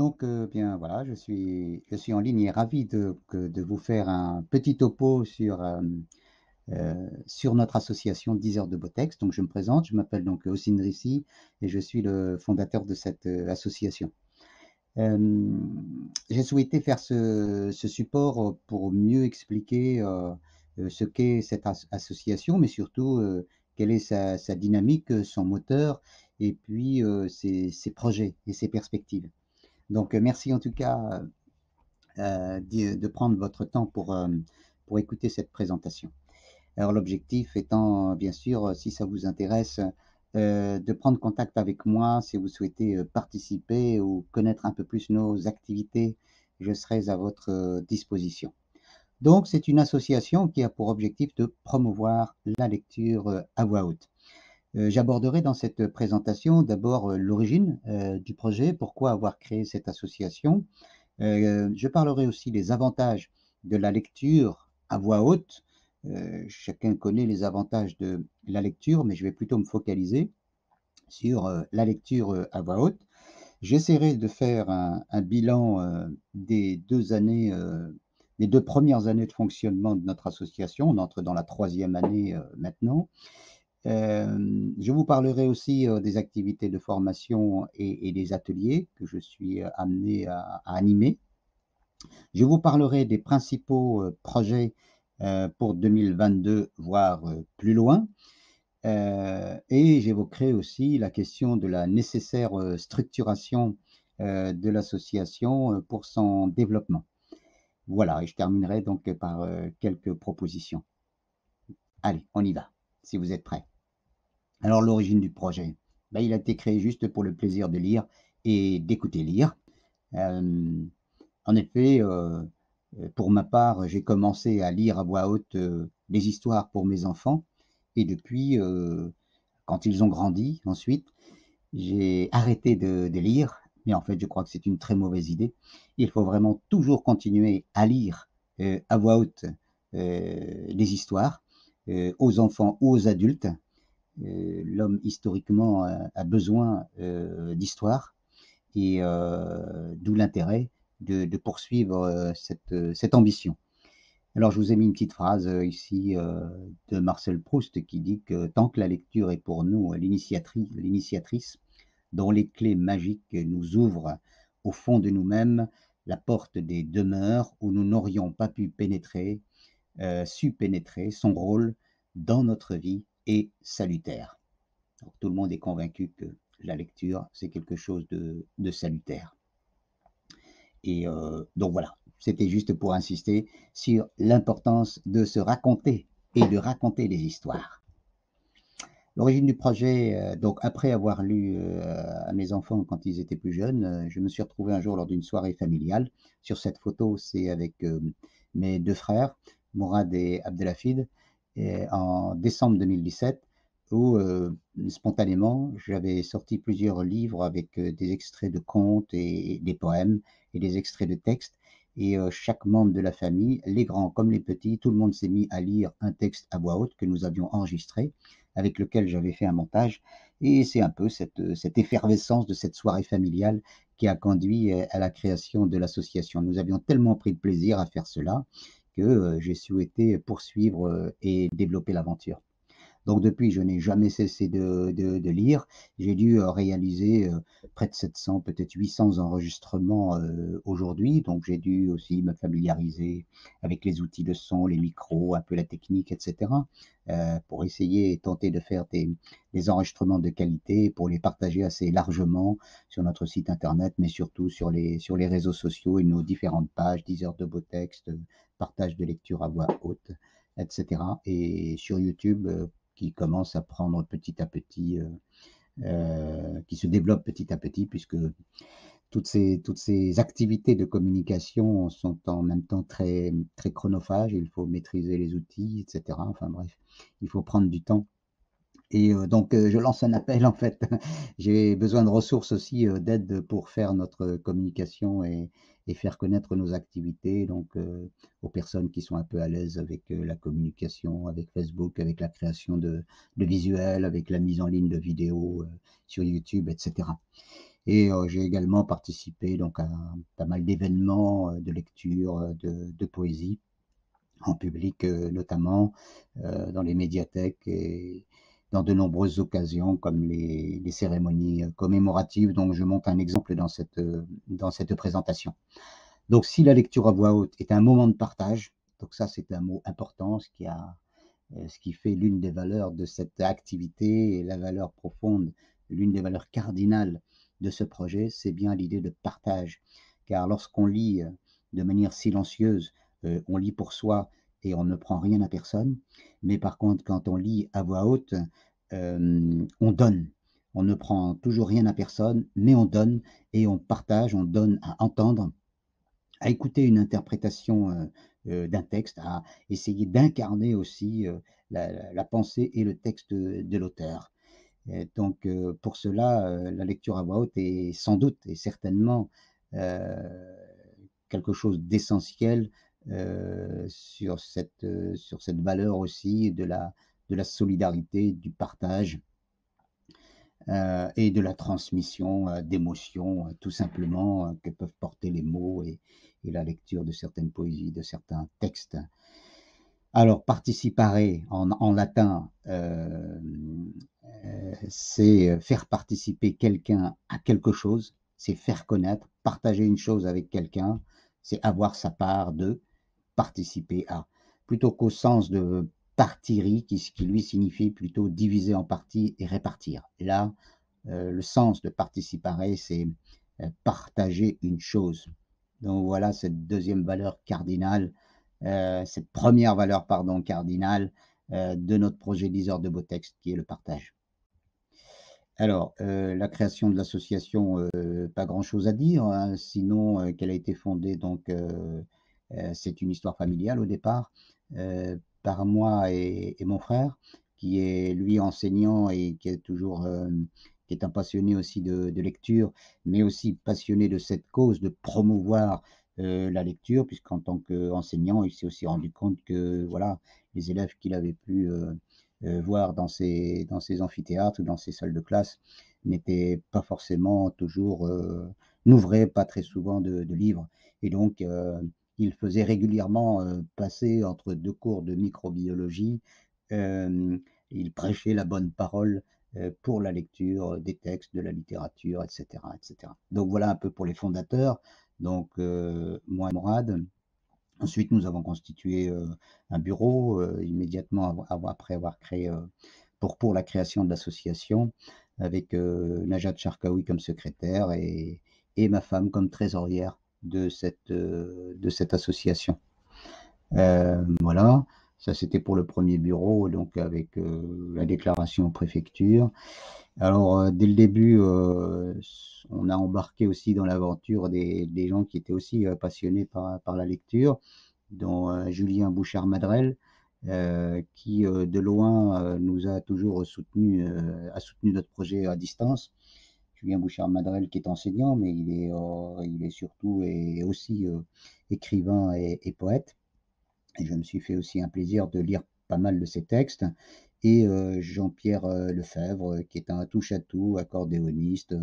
Bien voilà, je suis en ligne et ravi de vous faire un petit topo sur notre association 10 heures de beau texte. Donc je me présente, je m'appelle donc Hossein Drissi et je suis le fondateur de cette, association. J'ai souhaité faire ce support, pour mieux expliquer, ce qu'est cette association, mais surtout, quelle est sa dynamique, son moteur et puis, ses projets et ses perspectives. Merci en tout cas, de prendre votre temps pour écouter cette présentation. Alors l'objectif étant, bien sûr, si ça vous intéresse, de prendre contact avec moi si vous souhaitez, participer ou connaître un peu plus nos activités, je serai à votre, disposition. Donc c'est une association qui a pour objectif de promouvoir la lecture, à voix haute. J'aborderai dans cette présentation d'abord, l'origine, du projet, pourquoi avoir créé cette association. Je parlerai aussi des avantages de la lecture à voix haute. Chacun connaît les avantages de la lecture, mais je vais plutôt me focaliser sur, la lecture, à voix haute. J'essaierai de faire un bilan, des 2 premières années de fonctionnement de notre association. On entre dans la troisième année, maintenant. Je vous parlerai aussi, des activités de formation et des ateliers que je suis, amené à animer. Je vous parlerai des principaux, projets, pour 2022, voire, plus loin, et j'évoquerai aussi la question de la nécessaire, structuration, de l'association, pour son développement. Voilà et je terminerai donc par, quelques propositions. Allez, on y va, si vous êtes prêts. Alors l'origine du projet, il a été créé juste pour le plaisir de lire et d'écouter lire. Hem, En effet, pour ma part, j'ai commencé à lire à voix haute, des histoires pour mes enfants et depuis, quand ils ont grandi ensuite, j'ai arrêté de lire, mais en fait, je crois que c'est une très mauvaise idée. Il faut vraiment toujours continuer à lire, à voix haute, des histoires, aux enfants ou aux adultes. L'homme historiquement a besoin, d'histoire et d'où l'intérêt de poursuivre, cette ambition. Alors je vous ai mis une petite phrase, ici, de Marcel Proust qui dit que: «Tant que la lecture est pour nous l'initiatrice dont les clés magiques nous ouvrent au fond de nous-mêmes la porte des demeures où nous n'aurions pas su pénétrer, son rôle dans notre vie est salutaire». Donc tout le monde est convaincu que la lecture, c'est quelque chose de salutaire. Et donc voilà, c'était juste pour insister sur l'importance de se raconter et de raconter des histoires. L'origine du projet, donc après avoir lu, à mes enfants quand ils étaient plus jeunes, je me suis retrouvé un jour lors d'une soirée familiale. Sur cette photo, c'est avec, mes 2 frères, Mourad et Abdelhafid, et en décembre 2017 où, spontanément, j'avais sorti plusieurs livres avec, des extraits de contes et des poèmes et des extraits de textes et chaque membre de la famille, les grands comme les petits, tout le monde s'est mis à lire un texte à voix haute que nous avions enregistré, avec lequel j'avais fait un montage et c'est un peu cette effervescence de cette soirée familiale qui a conduit, à la création de l'association. Nous avions tellement pris de plaisir à faire cela que, j'ai souhaité poursuivre, et développer l'aventure. Donc depuis, je n'ai jamais cessé de lire. J'ai dû, réaliser, près de 700, peut-être 800 enregistrements, aujourd'hui. Donc j'ai dû aussi me familiariser avec les outils de son, les micros, un peu la technique et cetera, pour essayer et tenter de faire des enregistrements de qualité, pour les partager assez largement sur notre site internet, mais surtout sur les réseaux sociaux et nos différentes pages, 10 heures de beau texte, partage de lecture à voix haute et cetera et sur YouTube, qui commence à prendre petit à petit, qui se développe petit à petit puisque toutes ces activités de communication sont en même temps très, très chronophages. Il faut maîtriser les outils et cetera. Enfin bref, il faut prendre du temps et je lance un appel en fait. J'ai besoin de ressources aussi, d'aide pour faire notre communication et faire connaître nos activités aux personnes qui sont un peu à l'aise avec, la communication, avec Facebook, avec la création de visuels, avec la mise en ligne de vidéos, sur YouTube et cetera. Et j'ai également participé donc à pas mal d'événements de lecture de poésie en public, notamment dans les médiathèques et dans de nombreuses occasions comme les cérémonies commémoratives. Donc je montre un exemple dans cette présentation. Donc si la lecture à voix haute est un moment de partage, donc ça c'est un mot important, ce qui fait l'une des valeurs de cette activité et la valeur profonde, l'une des valeurs cardinales de ce projet, c'est bien l'idée de partage. Car lorsqu'on lit de manière silencieuse, on lit pour soi et on ne prend rien à personne. Mais par contre, quand on lit à voix haute, on donne. On ne prend toujours rien à personne, mais on donne et on partage, on donne à entendre, à écouter une interprétation d'un texte, à essayer d'incarner aussi la pensée et le texte de l'auteur. Et donc, pour cela, la lecture à voix haute est sans doute et certainement euh, quelque chose d'essentiel sur cette valeur aussi de la solidarité, du partage et de la transmission d'émotions, tout simplement, que peuvent porter les mots et la lecture de certaines poésies, de certains textes. Alors, participare en latin, c'est faire participer quelqu'un à quelque chose, c'est faire connaître, partager une chose avec quelqu'un, c'est avoir sa part de participer à, plutôt qu'au sens de partiri, qui lui signifie plutôt diviser en parties et répartir. Là, le sens de participare, c'est partager une chose. Donc voilà cette deuxième valeur cardinale, cette première valeur, pardon, cardinale de notre projet 10 heures de beau texte, qui est le partage. Alors, la création de l'association, pas grand-chose à dire, hein, sinon qu'elle a été fondée donc, c'est une histoire familiale au départ, par moi et mon frère, qui est lui enseignant et qui est toujours, qui est un passionné aussi de lecture, mais aussi passionné de cette cause de promouvoir, la lecture, puisqu'en tant qu'enseignant, il s'est aussi rendu compte que, voilà, les élèves qu'il avait pu, voir dans ces amphithéâtres ou dans ces salles de classe n'étaient pas forcément toujours n'ouvraient pas très souvent de livres. Et donc, il faisait régulièrement passer entre deux cours de microbiologie, euh, il prêchait la bonne parole pour la lecture des textes, de la littérature, etc., etc. Donc voilà un peu pour les fondateurs. Donc moi et Morad. Ensuite, nous avons constitué un bureau immédiatement après avoir créé, pour la création de l'association, avec Najat Charkaoui comme secrétaire et ma femme comme trésorière de cette association. Voilà, ça c'était pour le premier bureau, donc avec la déclaration aux préfectures. Alors, dès le début, on a embarqué aussi dans l'aventure des gens qui étaient aussi passionnés par la lecture, dont Julien Bouchard-Madrel, qui de loin nous a toujours soutenu, a soutenu notre projet à distance. Julien Bouchard-Madrel qui est enseignant, mais il est surtout et aussi écrivain et poète. Et je me suis fait aussi un plaisir de lire pas mal de ses textes. Et Jean-Pierre Lefebvre, qui est un touche-à-tout, accordéoniste,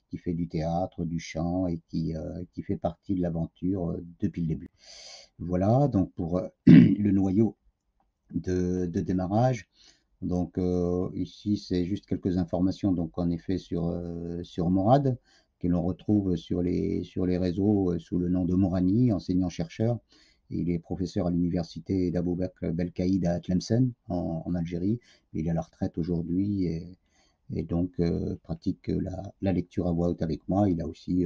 qui fait du théâtre, du chant et qui fait partie de l'aventure depuis le début. Voilà, donc pour le noyau de démarrage. Donc ici, c'est juste quelques informations, donc en effet sur Morad, que l'on retrouve sur les réseaux sous le nom de Mourani, enseignant-chercheur. Il est professeur à l'université d'Abou Bakr Belkaïd à Tlemcen, en Algérie. Il est à la retraite aujourd'hui et donc pratique la lecture à voix haute avec moi. Il a aussi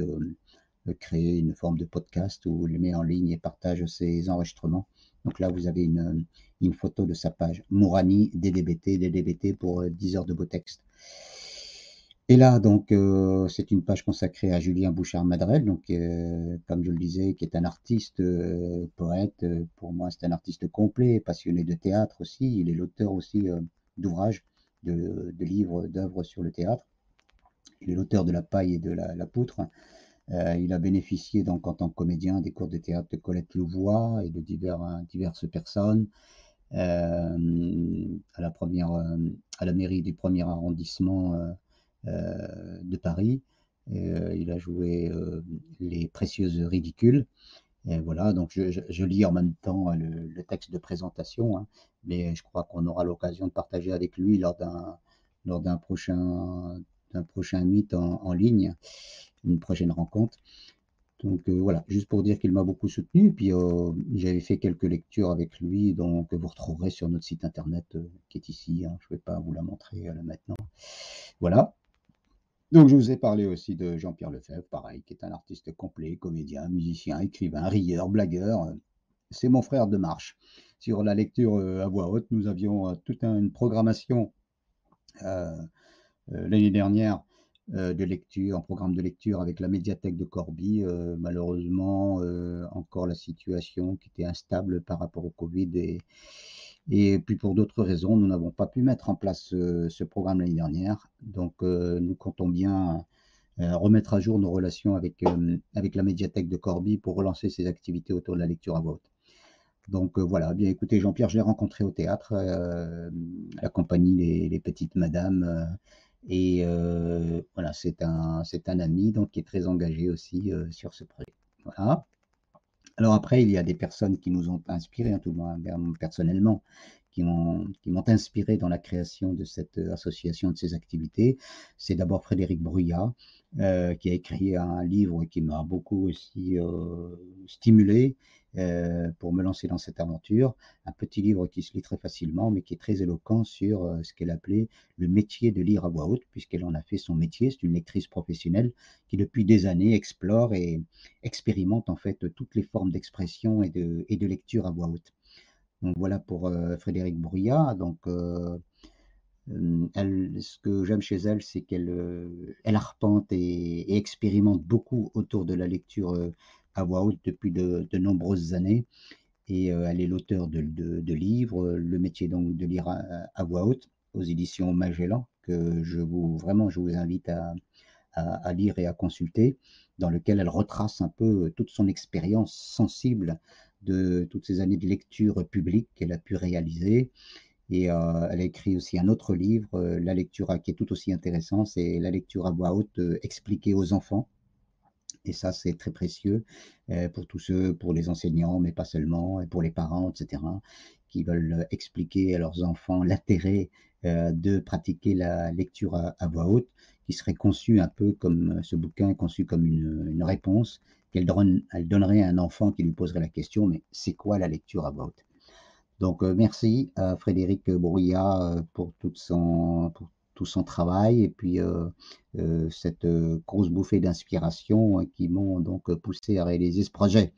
créé une forme de podcast où il met en ligne et partage ses enregistrements. Donc là, vous avez une photo de sa page Mourani DDBT pour 10 heures de beau texte. Et là, donc, c'est une page consacrée à Julien Bouchard-Madrel, donc, comme je le disais, qui est un artiste, poète. Pour moi, c'est un artiste complet, passionné de théâtre aussi. Il est l'auteur aussi d'ouvrages, de livres, d'œuvres sur le théâtre. Il est l'auteur de La Paille et de la Poutre. Il a bénéficié donc en tant que comédien des cours de théâtre de Colette Louvois et de diverses personnes à la première, à la mairie du premier arrondissement de Paris. Il a joué Les Précieuses Ridicules. Et voilà, donc je lis en même temps le texte de présentation, hein, mais je crois qu'on aura l'occasion de partager avec lui lors d'un prochain meet en ligne, une prochaine rencontre. Donc voilà, juste pour dire qu'il m'a beaucoup soutenu. Puis j'avais fait quelques lectures avec lui, donc que vous retrouverez sur notre site internet qui est ici, hein. Je ne vais pas vous la montrer là maintenant. Voilà. Donc je vous ai parlé aussi de Jean-Pierre Lefebvre, pareil, qui est un artiste complet, comédien, musicien, écrivain, rieur, blagueur. C'est mon frère de marche. Sur la lecture à voix haute, nous avions toute une programmation euh, l'année dernière de lecture, en programme de lecture avec la médiathèque de Corbie. Malheureusement, encore la situation qui était instable par rapport au Covid et puis pour d'autres raisons, nous n'avons pas pu mettre en place ce programme l'année dernière. Donc nous comptons bien remettre à jour nos relations avec la médiathèque de Corbie pour relancer ces activités autour de la lecture à voix haute. Donc voilà, bien écoutez, Jean-Pierre, je l'ai rencontré au théâtre, la compagnie Les Petites Madames. Et voilà, c'est un ami donc, qui est très engagé aussi sur ce projet. Voilà. Alors après, il y a des personnes qui nous ont inspirés, hein, tout le moins personnellement, qui m'ont inspiré dans la création de cette association, de ces activités. C'est d'abord Frédéric Bruyat, qui a écrit un livre qui m'a beaucoup aussi stimulé pour me lancer dans cette aventure. Un petit livre qui se lit très facilement, mais qui est très éloquent sur ce qu'elle appelait le métier de lire à voix haute, puisqu'elle en a fait son métier. C'est une lectrice professionnelle qui, depuis des années, explore et expérimente en fait toutes les formes d'expression et de lecture à voix haute. Donc voilà pour Frédéric Bruyat. Donc ce que j'aime chez elle, c'est qu'elle elle arpente et expérimente beaucoup autour de la lecture à voix haute depuis de nombreuses années. Et elle est l'auteur de livres, le métier donc de lire à voix haute aux éditions Magellan, que vraiment, je vous invite à lire et à consulter, dans lequel elle retrace un peu toute son expérience sensible de toutes ces années de lecture publique qu'elle a pu réaliser. Et elle a écrit aussi un autre livre, la lecture qui est tout aussi intéressant, c'est la lecture à voix haute expliquée aux enfants. Et ça, c'est très précieux pour tous ceux, pour les enseignants, mais pas seulement, et pour les parents, etc., qui veulent expliquer à leurs enfants l'intérêt de pratiquer la lecture à voix haute, qui serait conçu un peu comme ce bouquin est conçu comme une réponse elle donnerait à un enfant qui lui poserait la question, mais c'est quoi la lecture à voix haute? Donc, merci à Frédéric Bruyat pour tout son travail et puis cette grosse bouffée d'inspiration qui m'ont donc poussé à réaliser ce projet.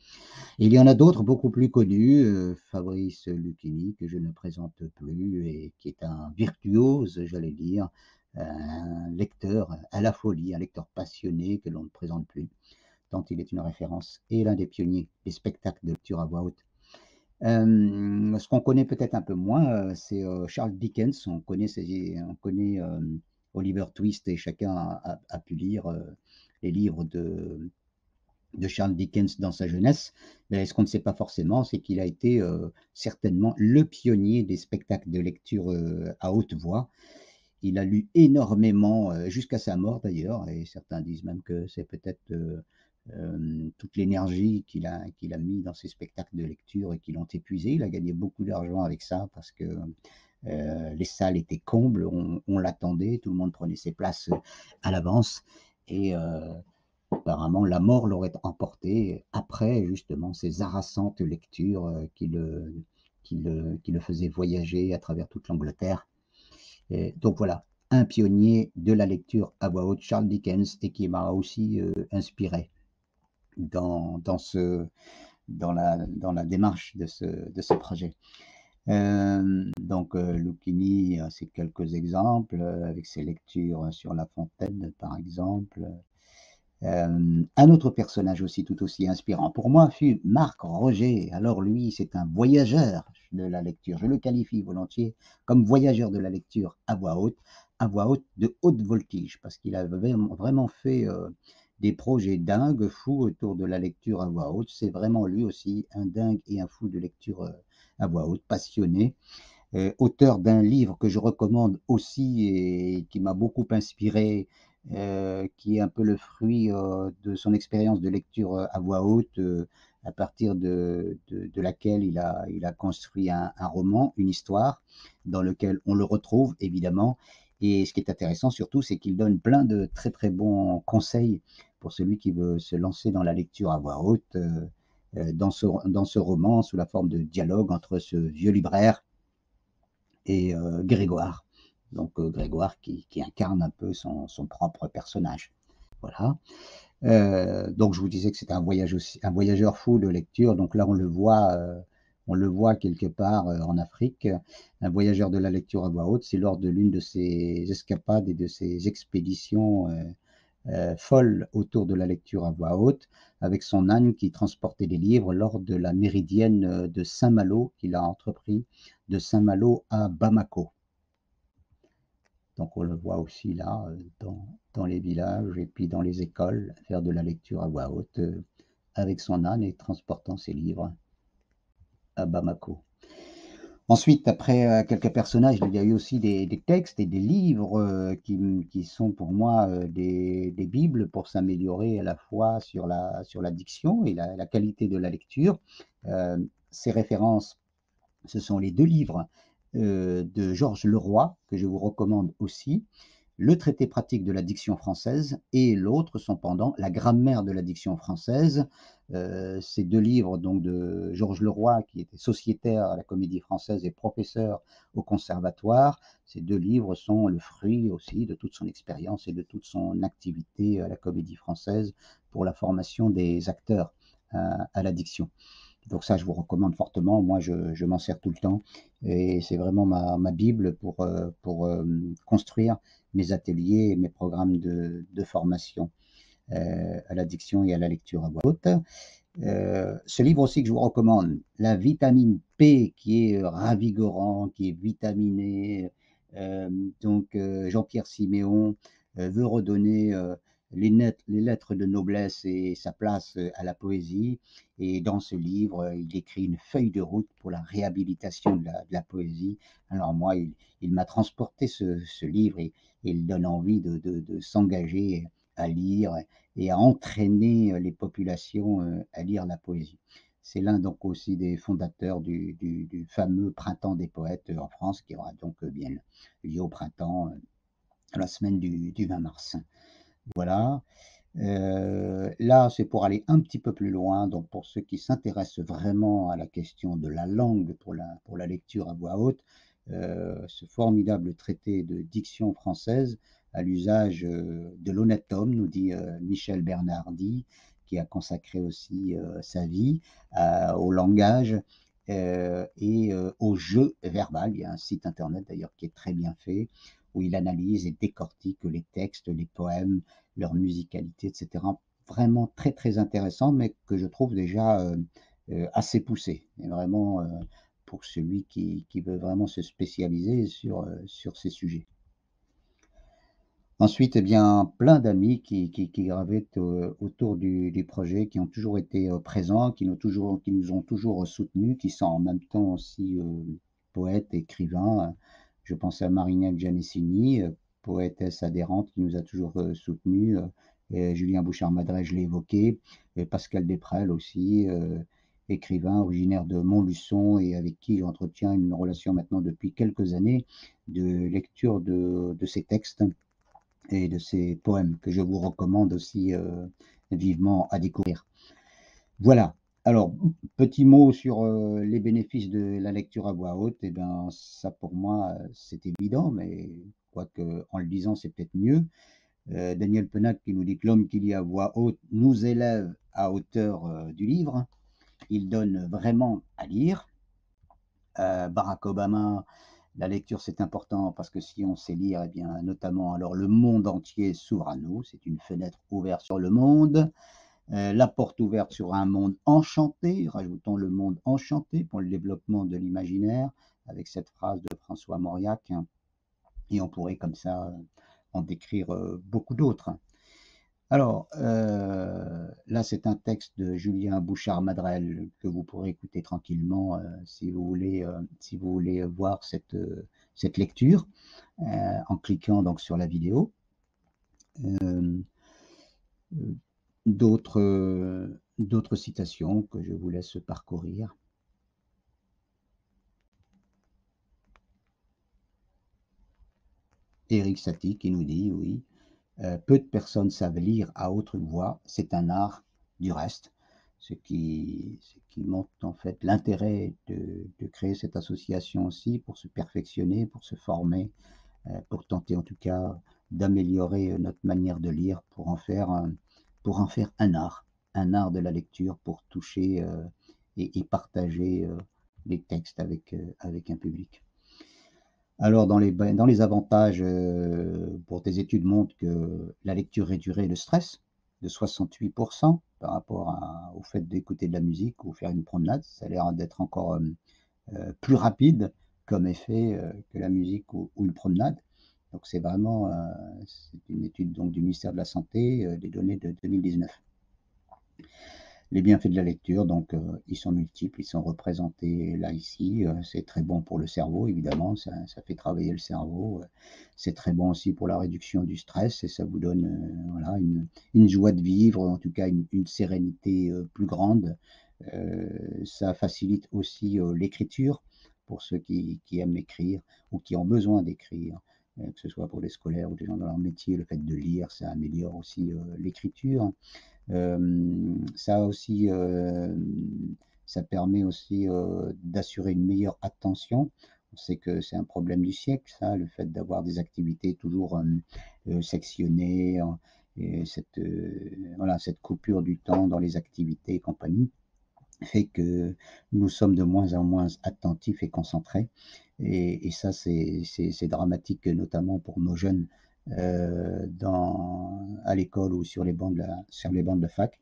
Et il y en a d'autres beaucoup plus connus, Fabrice Lucchini, que je ne présente plus et qui est un virtuose, j'allais dire, un lecteur à la folie, un lecteur passionné que l'on ne présente plus, tant il est une référence et l'un des pionniers des spectacles de lecture à voix haute. Ce qu'on connaît peut-être un peu moins, c'est Charles Dickens. On connaît Oliver Twist et chacun a pu lire les livres de Charles Dickens dans sa jeunesse. Mais ce qu'on ne sait pas forcément, c'est qu'il a été certainement le pionnier des spectacles de lecture à haute voix. Il a lu énormément, jusqu'à sa mort d'ailleurs, et certains disent même que c'est peut-être toute l'énergie qu'il a mis dans ses spectacles de lecture et qui l'ont épuisé. Il a gagné beaucoup d'argent avec ça parce que les salles étaient combles, on l'attendait, tout le monde prenait ses places à l'avance et apparemment la mort l'aurait emporté après justement ces harassantes lectures qui le faisaient voyager à travers toute l'Angleterre. Et donc voilà, un pionnier de la lecture à voix haute, Charles Dickens, et qui m'a aussi inspiré dans, dans, ce, dans la démarche de ce projet. Donc, Lucchini, c'est quelques exemples, avec ses lectures sur La Fontaine, par exemple. Un autre personnage aussi tout aussi inspirant pour moi fut Marc Roger. Alors lui, c'est un voyageur de la lecture. Je le qualifie volontiers comme voyageur de la lecture à voix haute de haute voltige, parce qu'il a vraiment fait des projets dingues, fous autour de la lecture à voix haute. C'est vraiment lui aussi un dingue et un fou de lecture à voix haute, passionné. Auteur d'un livre que je recommande aussi et qui m'a beaucoup inspiré, qui est un peu le fruit de son expérience de lecture à voix haute, à partir de laquelle il a construit un roman, une histoire, dans lequel on le retrouve évidemment. Et ce qui est intéressant surtout, c'est qu'il donne plein de très très bons conseils pour celui qui veut se lancer dans la lecture à voix haute, dans ce roman, sous la forme de dialogue entre ce vieux libraire et Grégoire. Donc Grégoire qui incarne un peu son propre personnage. Voilà. Donc je vous disais que c'était un voyage aussi, un voyageur fou de lecture. Donc là, on le voit quelque part en Afrique. Un voyageur de la lecture à voix haute, c'est lors de l'une de ses escapades et de ses expéditions folles autour de la lecture à voix haute, avec son âne qui transportait des livres lors de la méridienne de Saint-Malo qu'il a entrepris de Saint-Malo à Bamako. Donc on le voit aussi là, dans les villages et puis dans les écoles, faire de la lecture à voix haute avec son âne et transportant ses livres à Bamako. Ensuite, après quelques personnages, il y a eu aussi des textes et des livres qui sont pour moi des bibles pour s'améliorer à la fois sur la diction et la qualité de la lecture. Ces références, ce sont les deux livres de Georges Leroy, que je vous recommande aussi, le traité pratique de la diction française et l'autre, son pendant, la grammaire de la diction française. Ces deux livres donc de Georges Leroy, qui était sociétaire à la Comédie Française et professeur au Conservatoire, ces deux livres sont le fruit aussi de toute son expérience et de toute son activité à la Comédie Française pour la formation des acteurs à la diction. Donc ça, je vous recommande fortement. Moi, je m'en sers tout le temps et c'est vraiment ma Bible pour construire mes ateliers et mes programmes de formation à la diction et à la lecture à voix haute. Ce livre aussi que je vous recommande, La vitamine P, qui est ravigorant, qui est vitaminé. Jean-Pierre Siméon veut redonner les lettres de noblesse et sa place à la poésie. Et dans ce livre, il écrit une feuille de route pour la réhabilitation de la poésie. Alors moi, il m'a transporté ce livre et il donne envie de s'engager à lire et à entraîner les populations à lire la poésie. C'est l'un donc aussi des fondateurs du fameux Printemps des poètes en France, qui aura donc bien lieu au printemps, la semaine du 20 mars. Voilà. Là, c'est pour aller un petit peu plus loin, donc pour ceux qui s'intéressent vraiment à la question de la langue pour la lecture à voix haute, ce formidable traité de diction française à l'usage de l'honnête homme, nous dit Michel Bernardi, qui a consacré aussi sa vie au langage et au jeu verbal. Il y a un site internet d'ailleurs qui est très bien fait, où il analyse et décortique les textes, les poèmes, leur musicalité, etc. Vraiment très très intéressant, mais que je trouve déjà assez poussé. Et vraiment pour celui qui veut vraiment se spécialiser sur ces sujets. Ensuite, eh bien, plein d'amis qui gravitent autour du projet, qui ont toujours été présents, qui nous ont toujours soutenus, qui sont en même temps aussi poètes, écrivains. Je pense à Marinette Gianessini, poétesse adhérente, qui nous a toujours soutenus. Et Julien Bouchard-Madret, je l'ai évoqué. Et Pascal Desprelles aussi, écrivain originaire de Montluçon et avec qui j'entretiens une relation maintenant depuis quelques années de lecture de ses textes et de ses poèmes que je vous recommande aussi vivement à découvrir. Voilà. Alors, petit mot sur les bénéfices de la lecture à voix haute. Eh bien, ça pour moi, c'est évident, mais quoique en le disant, c'est peut-être mieux. Daniel Pennac qui nous dit que l'homme qui lit à voix haute nous élève à hauteur du livre. Il donne vraiment à lire. Barack Obama, la lecture c'est important parce que si on sait lire, eh bien, notamment alors le monde entier s'ouvre à nous. C'est une fenêtre ouverte sur le monde. La porte ouverte sur un monde enchanté, rajoutons le monde enchanté pour le développement de l'imaginaire, avec cette phrase de François Mauriac, hein, et on pourrait comme ça en décrire beaucoup d'autres. Alors, là, c'est un texte de Julien Bouchard-Madrel que vous pourrez écouter tranquillement si vous voulez voir cette lecture en cliquant donc sur la vidéo. Euh, d'autres citations que je vous laisse parcourir. Éric Satie qui nous dit, oui, peu de personnes savent lire à haute voix, c'est un art du reste, ce qui montre en fait l'intérêt de créer cette association aussi pour se perfectionner, pour se former, pour tenter en tout cas d'améliorer notre manière de lire, pour en faire un art de la lecture pour toucher et partager les textes avec un public. Alors, dans les avantages, pour tes études montrent que la lecture réduirait le stress de 68% par rapport au fait d'écouter de la musique ou faire une promenade. Ça a l'air d'être encore plus rapide comme effet que la musique ou une promenade. Donc, c'est une étude donc, du ministère de la Santé, des données de 2019. Les bienfaits de la lecture, donc, ils sont multiples, ils sont représentés là, ici. C'est très bon pour le cerveau, évidemment, ça fait travailler le cerveau. C'est très bon aussi pour la réduction du stress et ça vous donne voilà, une joie de vivre, en tout cas une sérénité plus grande. Ça facilite aussi l'écriture pour ceux qui aiment écrire ou qui ont besoin d'écrire, que ce soit pour les scolaires ou des gens dans leur métier. Le fait de lire, ça améliore aussi l'écriture. Ça aussi, ça permet aussi d'assurer une meilleure attention. On sait que c'est un problème du siècle, ça, le fait d'avoir des activités toujours sectionnées, et voilà, cette coupure du temps dans les activités et compagnie fait que nous sommes de moins en moins attentifs et concentrés. Et ça, c'est dramatique, notamment pour nos jeunes à l'école ou sur les bancs de fac.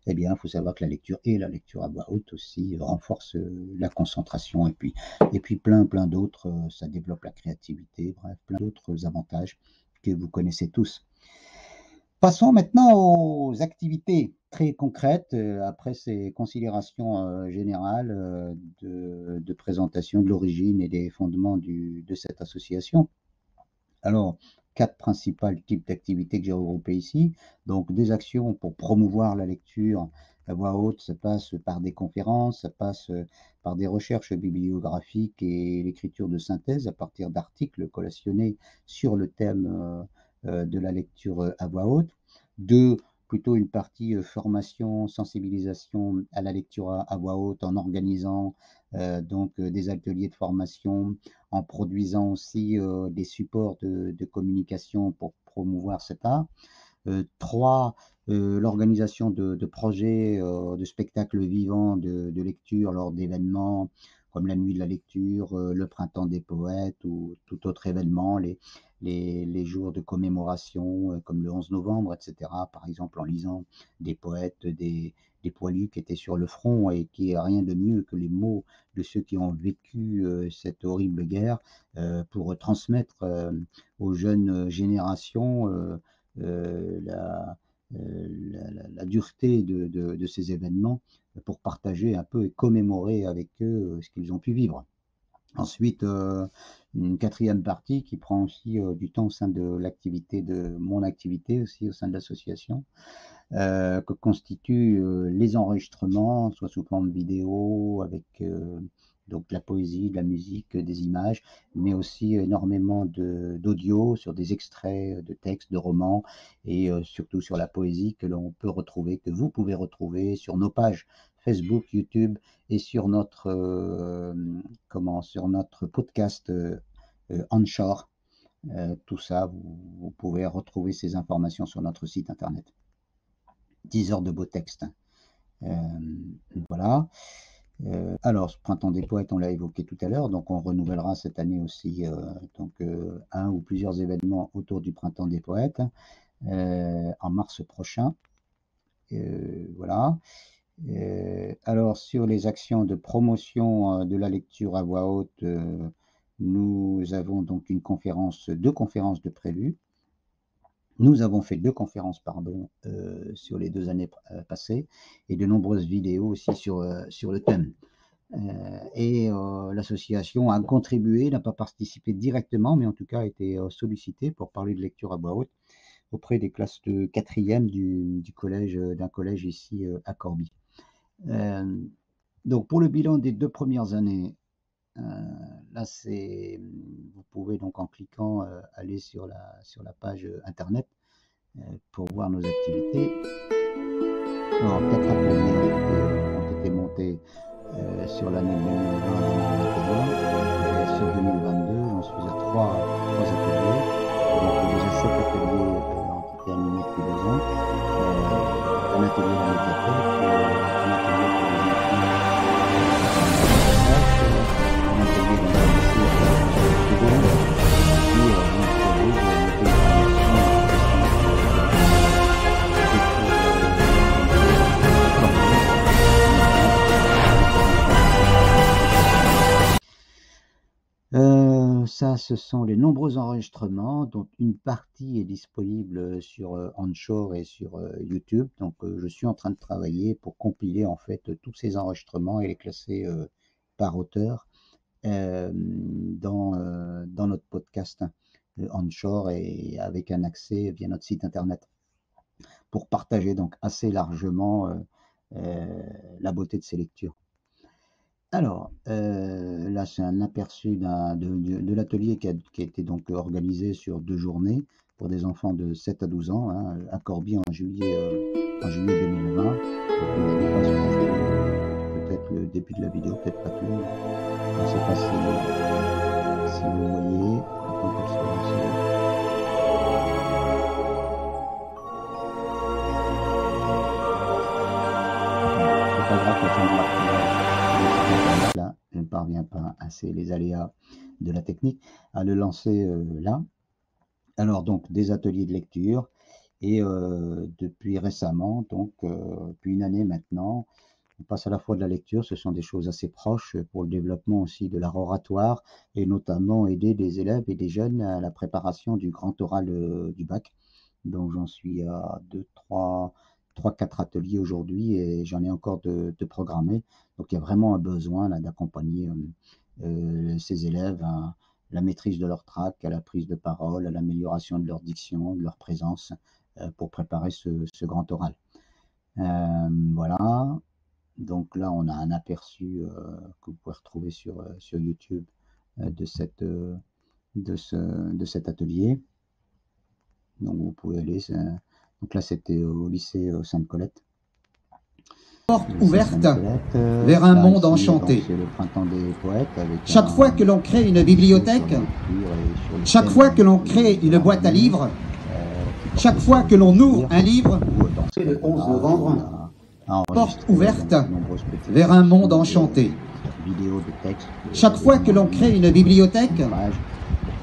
Eh bien, il faut savoir que la lecture et la lecture à voix haute aussi renforcent la concentration et puis plein d'autres, ça développe la créativité, bref, plein d'autres avantages que vous connaissez tous. Passons maintenant aux activités très concrètes, après ces considérations générales de présentation de l'origine et des fondements de cette association. Alors, quatre principaux types d'activités que j'ai regroupées ici. Donc, des actions pour promouvoir la lecture à voix haute, ça passe par des conférences, ça passe par des recherches bibliographiques et l'écriture de synthèse à partir d'articles collationnés sur le thème de la lecture à voix haute. Deux, plutôt une partie formation, sensibilisation à la lecture à voix haute en organisant donc des ateliers de formation, en produisant aussi des supports de communication pour promouvoir cet art. 3, l'organisation de projets, de spectacles vivants de lecture lors d'événements comme la Nuit de la lecture, le Printemps des poètes ou tout autre événement, les jours de commémoration comme le 11 novembre, etc. Par exemple, en lisant des poètes, des poilus qui étaient sur le front et qui a rien de mieux que les mots de ceux qui ont vécu cette horrible guerre pour transmettre aux jeunes générations la dureté de ces événements pour partager un peu et commémorer avec eux ce qu'ils ont pu vivre. Ensuite, une quatrième partie qui prend aussi du temps au sein de mon activité aussi au sein de l'association, que constituent les enregistrements, soit sous forme vidéo, avec donc de la poésie, de la musique, des images, mais aussi énormément d'audio sur des extraits de textes, de romans, et surtout sur la poésie que vous pouvez retrouver sur nos pages Facebook, YouTube et sur notre podcast Onshore. Tout ça, vous pouvez retrouver ces informations sur notre site internet. 10 heures de beau texte. Voilà. Alors, ce Printemps des poètes, on l'a évoqué tout à l'heure, donc on renouvellera cette année aussi un ou plusieurs événements autour du Printemps des poètes en mars prochain. Voilà. Alors, sur les actions de promotion de la lecture à voix haute, nous avons donc deux conférences de prévues. Nous avons fait 2 conférences, pardon, sur les 2 années passées et de nombreuses vidéos aussi sur le thème. Et l'association a contribué, n'a pas participé directement, mais en tout cas a été sollicitée pour parler de lecture à voix haute auprès des classes de quatrième d'un collège ici à Corbie. Donc pour le bilan des 2 premières années, là vous pouvez donc en cliquant aller sur la page internet pour voir nos activités. Alors 4 ateliers ont été montés sur l'année 2020 et 2021. Sur 2022, j'en suis à 3 ateliers. Donc déjà 7 ateliers ont été animés depuis 2 ans. Un atelier dans la médiathèque, un atelier pour les enfants, un atelier dans le lycée secondaire, et un atelier de ça, ce sont les nombreux enregistrements, dont une partie est disponible sur Anchor et sur YouTube. Donc, je suis en train de travailler pour compiler en fait tous ces enregistrements et les classer par auteur dans notre podcast Anchor et avec un accès via notre site internet pour partager donc assez largement la beauté de ces lectures. Alors, là, c'est un aperçu de l'atelier qui a été donc organisé sur 2 journées pour des enfants de 7 à 12 ans, hein, à Corbie en juillet 2020. Donc, je vous passe peut-être le début de la vidéo, peut-être pas tout. Je ne sais pas si vous voyez. Attends pour ça, c'est pas grave, ça me marque. Là, je ne parviens pas assez les aléas de la technique à le lancer là. Alors donc des ateliers de lecture et depuis récemment, donc depuis une année maintenant, on passe à la fois de la lecture, ce sont des choses assez proches pour le développement aussi de l'art oratoire et notamment aider des élèves et des jeunes à la préparation du grand oral du bac. Donc j'en suis à 3-4 ateliers aujourd'hui et j'en ai encore de programmés. Donc il y a vraiment un besoin là d'accompagner ces élèves à la maîtrise de leur trac, à la prise de parole, à l'amélioration de leur diction, de leur présence pour préparer ce grand oral. Voilà. Donc là, on a un aperçu que vous pouvez retrouver sur YouTube de cet atelier. Donc vous pouvez aller. Donc là, c'était au lycée Sainte-Colette. Porte ouverte vers un monde enchanté. C'est le printemps des poètes. Chaque fois que l'on crée une bibliothèque, chaque fois que l'on crée une boîte à livres, chaque fois que l'on ouvre un livre, le 11 novembre, porte ouverte vers un monde enchanté. Chaque fois que l'on crée une bibliothèque,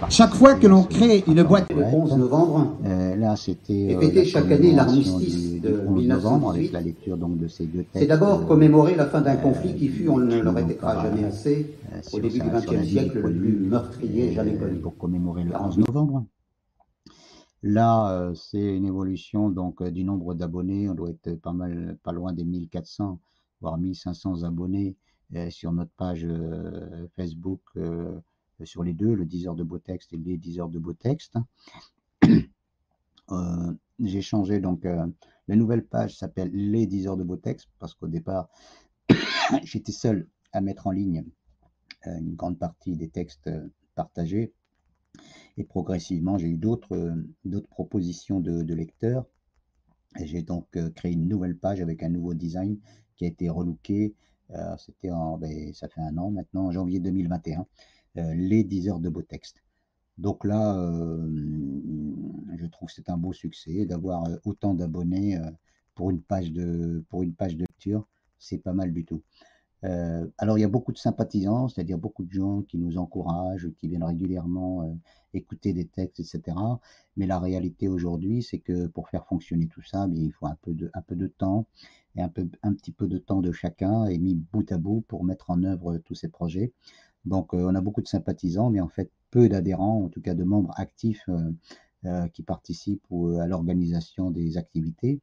chaque fois que l'on crée une boîte... Le 11 novembre, là, c'était fêté chaque année l'armistice de 1918 avec 1918. la lecture donc de ces 2 textes. C'est d'abord commémorer la fin d'un conflit qui fut, on ne le répétera jamais assez, au début du XXe siècle, le plus meurtrier jamais connu. Pour commémorer le 11 novembre. Là, c'est une évolution donc du nombre d'abonnés. On doit être pas loin des 1400, voire 1500 abonnés sur notre page Facebook sur les deux, le 10 heures de beau texte et les 10 heures de beau texte. J'ai changé donc, la nouvelle page s'appelle les 10 heures de beau texte parce qu'au départ, j'étais seul à mettre en ligne une grande partie des textes partagés. Et progressivement, j'ai eu d'autres propositions de lecteurs. Et j'ai donc créé une nouvelle page avec un nouveau design qui a été relooké. C'était ça fait 1 an maintenant, en janvier 2021. Les 10 heures de beau texte. Donc là, je trouve que c'est un beau succès d'avoir autant d'abonnés pour une page de lecture. C'est pas mal du tout. Alors il y a beaucoup de sympathisants, c'est-à-dire beaucoup de gens qui nous encouragent, qui viennent régulièrement écouter des textes, etc. Mais la réalité aujourd'hui, c'est que pour faire fonctionner tout ça, il faut un peu de temps et un petit peu de temps de chacun et mis bout à bout pour mettre en œuvre tous ces projets. Donc on a beaucoup de sympathisants, mais en fait peu d'adhérents, en tout cas de membres actifs qui participent à l'organisation des activités.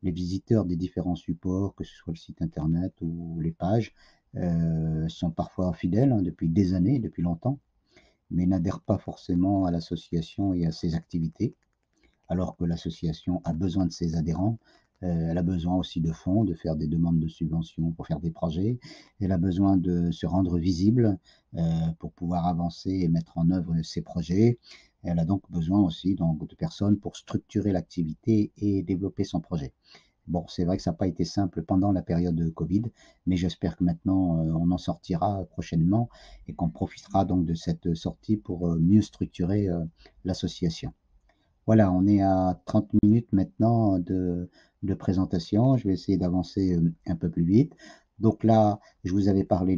Les visiteurs des différents supports, que ce soit le site internet ou les pages, sont parfois fidèles depuis des années, depuis longtemps, mais n'adhèrent pas forcément à l'association et à ses activités. alors que l'association a besoin de ses adhérents. Elle a besoin aussi de fonds, de faire des demandes de subventions pour faire des projets. Elle a besoin de se rendre visible pour pouvoir avancer et mettre en œuvre ses projets. Elle a donc besoin aussi donc, de personnes pour structurer l'activité et développer son projet. Bon, c'est vrai que ça n'a pas été simple pendant la période de Covid, mais j'espère que maintenant on en sortira prochainement et qu'on profitera donc de cette sortie pour mieux structurer l'association. Voilà, on est à 30 minutes maintenant de présentation. Je vais essayer d'avancer un peu plus vite. Donc là, je vous avais parlé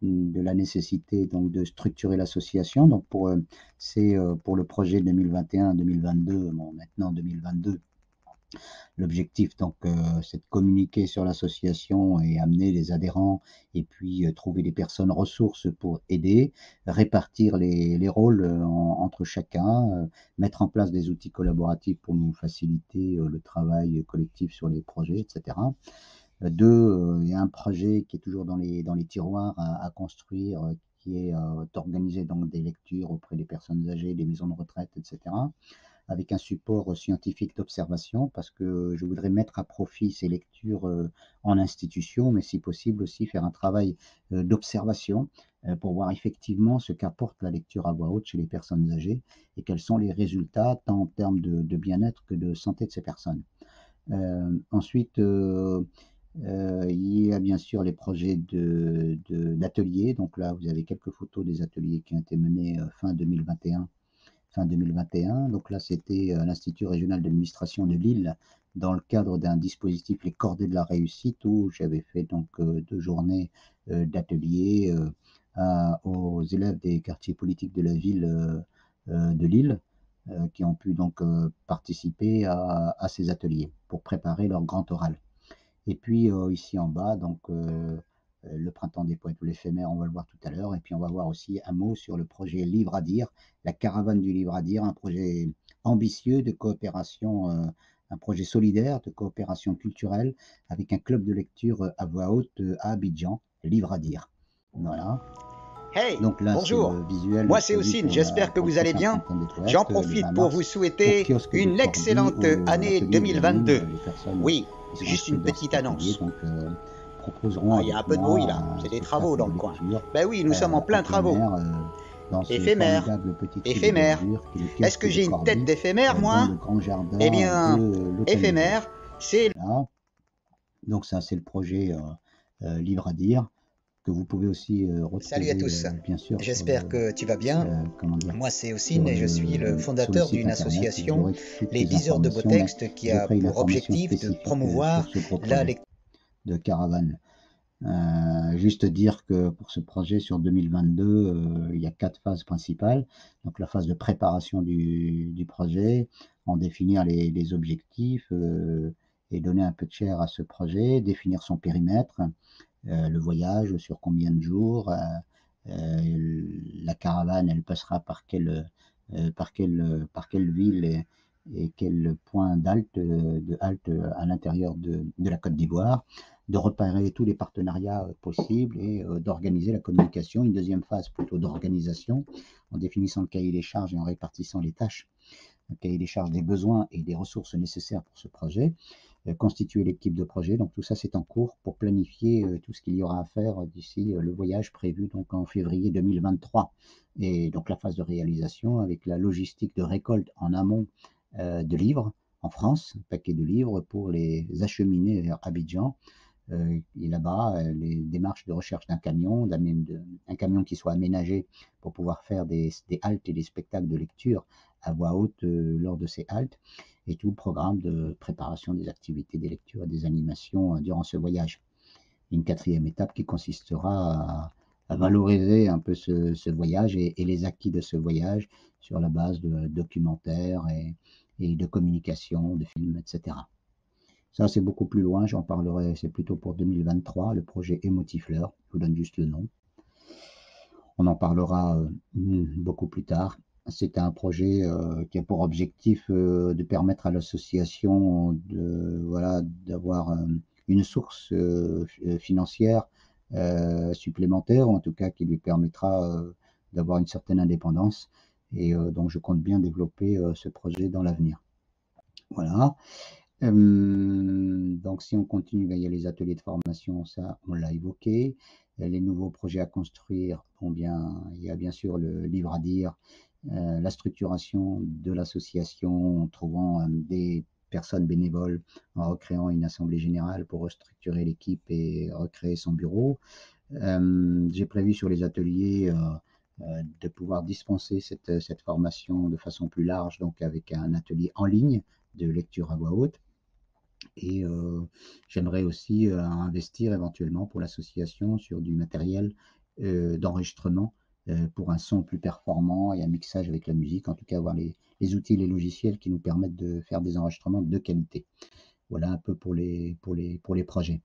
de la nécessité donc de structurer l'association. Donc c'est pour le projet 2021-2022, bon, maintenant 2022. L'objectif, donc, c'est de communiquer sur l'association et amener les adhérents et puis trouver des personnes ressources pour aider, répartir les rôles entre chacun, mettre en place des outils collaboratifs pour nous faciliter le travail collectif sur les projets, etc. Deux, il y a un projet qui est toujours dans les tiroirs à construire, qui est d'organiser donc des lectures auprès des personnes âgées, des maisons de retraite, etc., avec un support scientifique d'observation, parce que je voudrais mettre à profit ces lectures en institution, mais si possible aussi faire un travail d'observation pour voir effectivement ce qu'apporte la lecture à voix haute chez les personnes âgées et quels sont les résultats, tant en termes de bien-être que de santé de ces personnes. Ensuite, il y a bien sûr les projets d'ateliers. Donc là, vous avez quelques photos des ateliers qui ont été menés fin 2021. Donc là, c'était à l'Institut régional d'administration de Lille, dans le cadre d'un dispositif Les Cordées de la réussite, où j'avais fait donc 2 journées d'ateliers aux élèves des quartiers politiques de la ville de Lille, qui ont pu donc participer à ces ateliers pour préparer leur grand oral. Et puis ici en bas, donc le printemps des poètes ou l'éphémère, on va le voir tout à l'heure. Et puis on va voir aussi un mot sur le projet Livre à dire, la caravane du livre à dire, un projet ambitieux de coopération, un projet solidaire de coopération culturelle avec un club de lecture à voix haute à Abidjan, Livre à dire. Voilà. Hey, Donc là, bonjour, moi c'est Ossine, j'espère que vous allez bien. J'en profite pour vous souhaiter une excellente année 2022. Oui, juste une petite annonce. Il y a un peu de bruit là, c'est des travaux dans le coin. Ben oui, nous sommes en plein travaux. Éphémère, éphémère. Est-ce que j'ai une tête d'éphémère moi? Eh bien, éphémère, c'est... Donc ça, c'est le projet Livre à dire, que vous pouvez aussi retrouver. Salut à tous, bien sûr. J'espère que tu vas bien. Moi c'est Ossine et je suis le fondateur d'une association, les 10 heures de beau texte, qui a pour objectif de promouvoir la lecture de caravane. Juste dire que pour ce projet sur 2022, il y a 4 phases principales. Donc la phase de préparation du projet, en définir les objectifs et donner un peu de chair à ce projet, définir son périmètre, le voyage, sur combien de jours, la caravane, elle passera par quelle ville et quel point d'halte à l'intérieur de la Côte d'Ivoire, de repérer tous les partenariats possibles et d'organiser la communication. Une deuxième phase plutôt d'organisation, en définissant le cahier des charges et en répartissant les tâches, le cahier des charges des besoins et des ressources nécessaires pour ce projet. Constituer l'équipe de projet, donc tout ça c'est en cours pour planifier tout ce qu'il y aura à faire d'ici le voyage prévu donc en février 2023. Et donc la phase de réalisation avec la logistique de récolte en amont de livres en France, un paquet de livres pour les acheminer vers Abidjan. Et là-bas, les démarches de recherche d'un camion, un camion qui soit aménagé pour pouvoir faire des haltes et des spectacles de lecture à voix haute lors de ces haltes, et tout le programme de préparation des activités des lectures et des animations durant ce voyage. Une quatrième étape qui consistera à valoriser un peu ce voyage et les acquis de ce voyage sur la base de documentaires et de communication, de films, etc. Ça, c'est beaucoup plus loin, j'en parlerai, c'est plutôt pour 2023, le projet Émotifleur, je vous donne juste le nom. On en parlera beaucoup plus tard. C'est un projet qui a pour objectif de permettre à l'association d'avoir une source financière supplémentaire, en tout cas qui lui permettra d'avoir une certaine indépendance. Et donc je compte bien développer ce projet dans l'avenir. Voilà. Donc si on continue, ben, il y a les ateliers de formation, ça on l'a évoqué. Les nouveaux projets à construire, bon bien, il y a bien sûr le livre à dire, la structuration de l'association en trouvant des personnes bénévoles, en recréant une assemblée générale pour restructurer l'équipe et recréer son bureau. J'ai prévu sur les ateliers de pouvoir dispenser cette formation de façon plus large, donc avec un atelier en ligne de lecture à voix haute. Et j'aimerais aussi investir éventuellement pour l'association sur du matériel d'enregistrement pour un son plus performant et un mixage avec la musique, en tout cas avoir les outils, les logiciels qui nous permettent de faire des enregistrements de qualité. Voilà un peu pour les projets.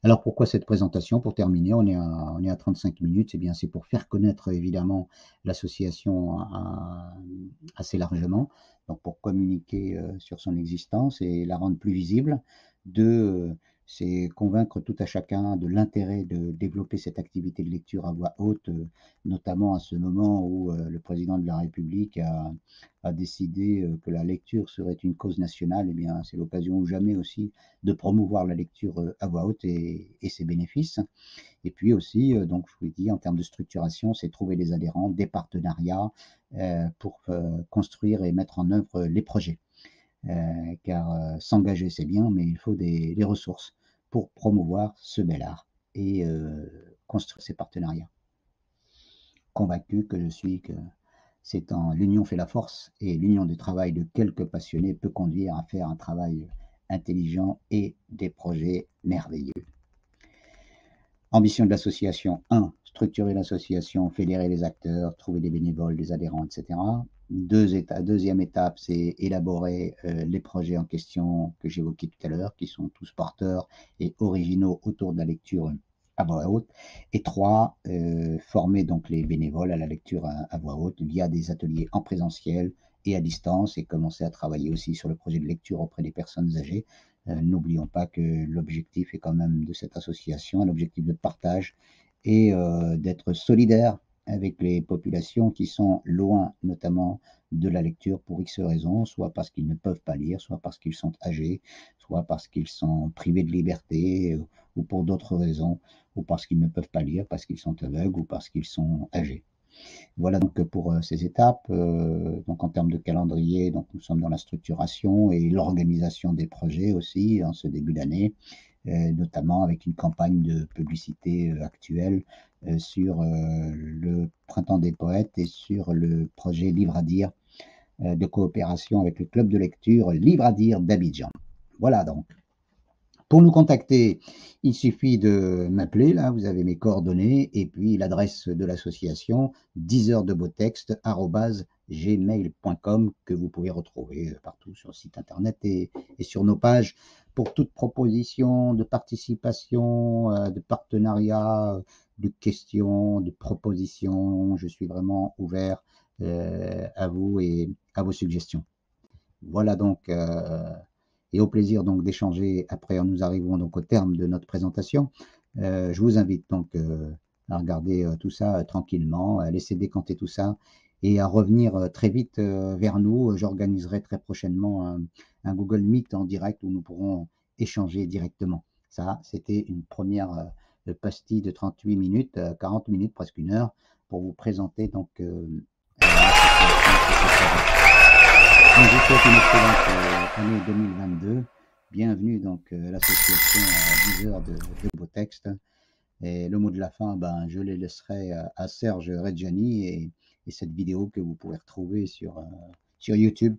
Alors pourquoi cette présentation? Pour terminer, on est à 35 minutes, c'est bien, c'est pour faire connaître évidemment l'association assez largement, donc pour communiquer sur son existence et la rendre plus visible. Deux, c'est convaincre tout à chacun de l'intérêt de développer cette activité de lecture à voix haute, notamment à ce moment où le président de la République a décidé que la lecture serait une cause nationale. Eh bien, c'est l'occasion ou jamais aussi de promouvoir la lecture à voix haute et ses bénéfices. Et puis aussi, donc je vous l'ai dit, en termes de structuration, c'est trouver des adhérents, des partenariats pour construire et mettre en œuvre les projets. Car s'engager, c'est bien, mais il faut des ressources pour promouvoir ce bel art et construire ces partenariats. Convaincu que je suis que c'est en l'union fait la force et l'union du travail de quelques passionnés peut conduire à faire un travail intelligent et des projets merveilleux. Ambition de l'association 1, structurer l'association, fédérer les acteurs, trouver des bénévoles, des adhérents, etc. Deuxième étape, c'est élaborer les projets en question que j'évoquais tout à l'heure, qui sont tous porteurs et originaux autour de la lecture à voix haute. Et 3, former donc les bénévoles à la lecture à voix haute via des ateliers en présentiel et à distance et commencer à travailler aussi sur le projet de lecture auprès des personnes âgées. N'oublions pas que l'objectif est quand même de cette association, un objectif de partage et d'être solidaire avec les populations qui sont loin notamment de la lecture pour X raisons, soit parce qu'ils ne peuvent pas lire, soit parce qu'ils sont âgés, soit parce qu'ils sont privés de liberté ou pour d'autres raisons, ou parce qu'ils ne peuvent pas lire, parce qu'ils sont aveugles ou parce qu'ils sont âgés. Voilà donc pour ces étapes. Donc en termes de calendrier, donc nous sommes dans la structuration et l'organisation des projets aussi en ce début d'année, notamment avec une campagne de publicité actuelle sur le Printemps des poètes et sur le projet Livre à dire de coopération avec le club de lecture Livre à dire d'Abidjan. Voilà donc. Pour nous contacter, il suffit de m'appeler, là vous avez mes coordonnées, et puis l'adresse de l'association 10 heures de beau texte @gmail.com que vous pouvez retrouver partout sur le site internet et sur nos pages pour toute proposition de participation, de partenariat, de questions, de propositions. Je suis vraiment ouvert à vous et à vos suggestions. Voilà donc et au plaisir donc d'échanger après. Nous arrivons donc au terme de notre présentation. Je vous invite donc à regarder tout ça tranquillement, à laisser décanter tout ça et à revenir très vite vers nous. J'organiserai très prochainement un Google Meet en direct où nous pourrons échanger directement. Ça, c'était une première pastille de 38 minutes, 40 minutes, presque une heure, pour vous présenter donc je vous souhaite une excellente année 2022. Bienvenue donc à l'association 10 heures de beau texte. Et le mot de la fin, ben, je les laisserai à Serge Reggiani et cette vidéo que vous pouvez retrouver sur YouTube.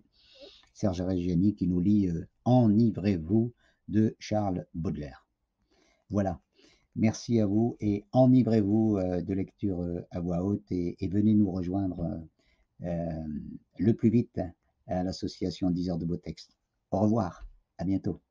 Serge Reggiani qui nous lit Enivrez-vous de Charles Baudelaire. Voilà. Merci à vous et enivrez-vous de lecture à voix haute et venez nous rejoindre le plus vite à l'association 10 heures de beau texte. Au revoir, à bientôt.